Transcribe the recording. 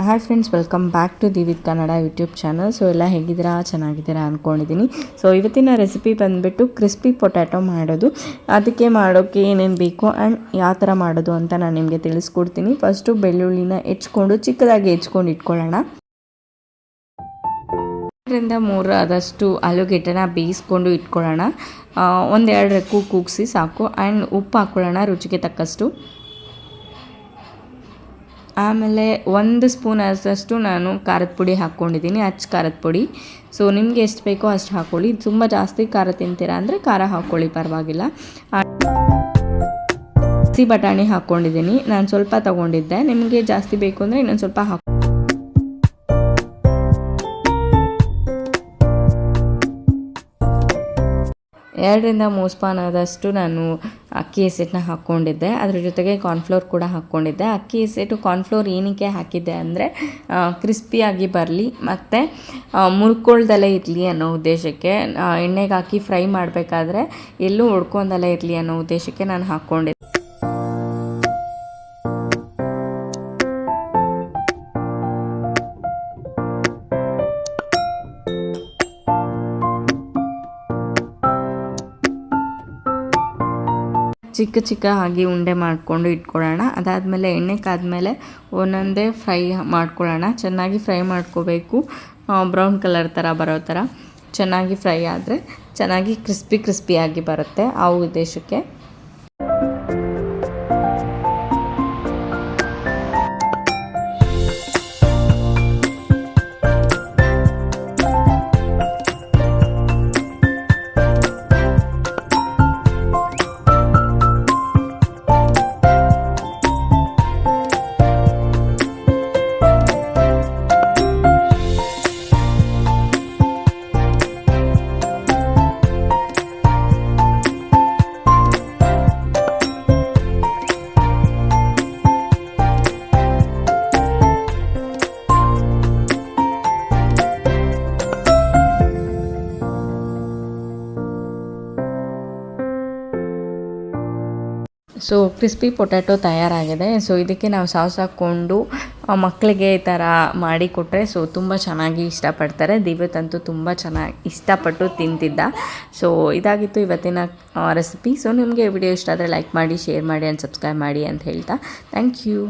Hi friends, welcome back to the with Kannada YouTube channel. So ಎಲ್ಲ ಹೇಗಿದ್ದೀರಾ, ಚೆನ್ನಾಗಿದ್ದೀರಾ ಅಂದ್ಕೊಂಡಿದ್ದೀನಿ. ಸೊ ಇವತ್ತಿನ ರೆಸಿಪಿ ಬಂದುಬಿಟ್ಟು ಕ್ರಿಸ್ಪಿ ಪೊಟ್ಯಾಟೊ ಮಾಡೋದು. ಅದಕ್ಕೆ ಮಾಡೋಕ್ಕೆ ಏನೇನು ಬೇಕು ಆ್ಯಂಡ್ ಯಾವ ಥರ ಮಾಡೋದು ಅಂತ ನಾನು ನಿಮಗೆ ತಿಳಿಸ್ಕೊಡ್ತೀನಿ. ಫಸ್ಟು ಬೆಳ್ಳುಳ್ಳಿನ ಹೆಚ್ಕೊಂಡು ಚಿಕ್ಕದಾಗಿ ಹೆಚ್ಕೊಂಡು ಇಟ್ಕೊಳ್ಳೋಣ. 2-3 ಆದಷ್ಟು ಆಲೂಗೆಡ್ಡೆನ ಬೇಯಿಸ್ಕೊಂಡು ಇಟ್ಕೊಳ್ಳೋಣ. 1-2 ರೆಕ್ಕು ಕೂಗಿಸಿ ಸಾಕು. ಆ್ಯಂಡ್ ಉಪ್ಪು ಹಾಕ್ಕೊಳ್ಳೋಣ ರುಚಿಗೆ ತಕ್ಕಷ್ಟು. ಆಮೇಲೆ 1 ಸ್ಪೂನ್ ಆದಷ್ಟು ನಾನು ಖಾರದ ಪುಡಿ ಹಾಕ್ಕೊಂಡಿದ್ದೀನಿ, ಖಾರದ ಪುಡಿ. ಸೊ ನಿಮಗೆ ಎಷ್ಟು ಬೇಕೋ ಅಷ್ಟು ಹಾಕ್ಕೊಳ್ಳಿ. ತುಂಬ ಜಾಸ್ತಿ ಖಾರ ತಿಂತೀರಾ ಅಂದರೆ ಖಾರ ಹಾಕ್ಕೊಳ್ಳಿ, ಪರವಾಗಿಲ್ಲ. ಹಸಿ ಬಟಾಣಿ ಹಾಕ್ಕೊಂಡಿದ್ದೀನಿ, ನಾನು ಸ್ವಲ್ಪ ತೊಗೊಂಡಿದ್ದೆ. ನಿಮಗೆ ಜಾಸ್ತಿ ಬೇಕು ಅಂದರೆ ಇನ್ನೊಂದು ಸ್ವಲ್ಪ 2-3 ಸ್ಪೂನ್ ಆದಷ್ಟು ನಾನು ಅಕ್ಕಿ ಹಸಿಟ್ಟನ್ನ ಹಾಕ್ಕೊಂಡಿದ್ದೆ. ಅದ್ರ ಜೊತೆಗೆ ಕಾರ್ನ್ಫ್ಲೋರ್ ಕೂಡ ಹಾಕ್ಕೊಂಡಿದ್ದೆ. ಅಕ್ಕಿ ಹಸಿಟ್ಟು ಕಾರ್ನ್ಫ್ಲೋರ್ ಏನಕ್ಕೆ ಹಾಕಿದ್ದೆ ಅಂದರೆ ಕ್ರಿಸ್ಪಿಯಾಗಿ ಬರಲಿ ಮತ್ತು ಮುರ್ಕೊಳ್ದಲ್ಲೇ ಇರಲಿ ಅನ್ನೋ ಉದ್ದೇಶಕ್ಕೆ. ಎಣ್ಣೆಗೆ ಹಾಕಿ ಫ್ರೈ ಮಾಡಬೇಕಾದ್ರೆ ಎಲ್ಲೂ ಹೊಡ್ಕೊಂಡಲ್ಲೇ ಇರಲಿ ಅನ್ನೋ ಉದ್ದೇಶಕ್ಕೆ ನಾನು ಹಾಕ್ಕೊಂಡಿದ್ದೆ. ಚಿಕ್ಕ ಆಗಿ ಉಂಡೆ ಮಾಡಿಕೊಂಡು ಇಟ್ಕೊಳ್ಳೋಣ. ಅದಾದಮೇಲೆ ಎಣ್ಣೆ ಕಾದ್ಮೇಲೆ ಒಂದೊಂದೇ ಫ್ರೈ ಮಾಡ್ಕೊಳ್ಳೋಣ. ಚೆನ್ನಾಗಿ ಫ್ರೈ ಮಾಡ್ಕೋಬೇಕು, ಬ್ರೌನ್ ಕಲರ್ ಥರ ಬರೋ ಥರ ಚೆನ್ನಾಗಿ ಫ್ರೈ ಆದರೆ ಚೆನ್ನಾಗಿ ಕ್ರಿಸ್ಪಿಯಾಗಿ ಬರುತ್ತೆ. ಆ ಉದ್ದೇಶಕ್ಕೆ ಸೊ ಕ್ರಿಸ್ಪಿ ಪೊಟ್ಯಾಟೊ ತಯಾರಾಗಿದೆ. ಸೊ ಇದಕ್ಕೆ ನಾವು ಸಾಸ್ ಹಾಕ್ಕೊಂಡು ಮಕ್ಕಳಿಗೆ ಈ ಥರ ಮಾಡಿ ಕೊಟ್ಟರೆ ತುಂಬ ಚೆನ್ನಾಗಿ ಇಷ್ಟಪಡ್ತಾರೆ. ದಿವ್ಯತಂತೂ ತುಂಬ ಚೆನ್ನಾಗಿ ಇಷ್ಟಪಟ್ಟು ತಿಂತಿದ್ದ. ಸೊ ಇದಾಗಿತ್ತು ಇವತ್ತಿನ ರೆಸಿಪಿ. ಸೊ ನಿಮಗೆ ವಿಡಿಯೋ ಇಷ್ಟ ಆದರೆ ಲೈಕ್ ಮಾಡಿ, ಶೇರ್ ಮಾಡಿ ಆ್ಯಂಡ್ ಸಬ್ಸ್ಕ್ರೈಬ್ ಮಾಡಿ ಅಂತ ಹೇಳ್ತಾ ಥ್ಯಾಂಕ್ ಯು.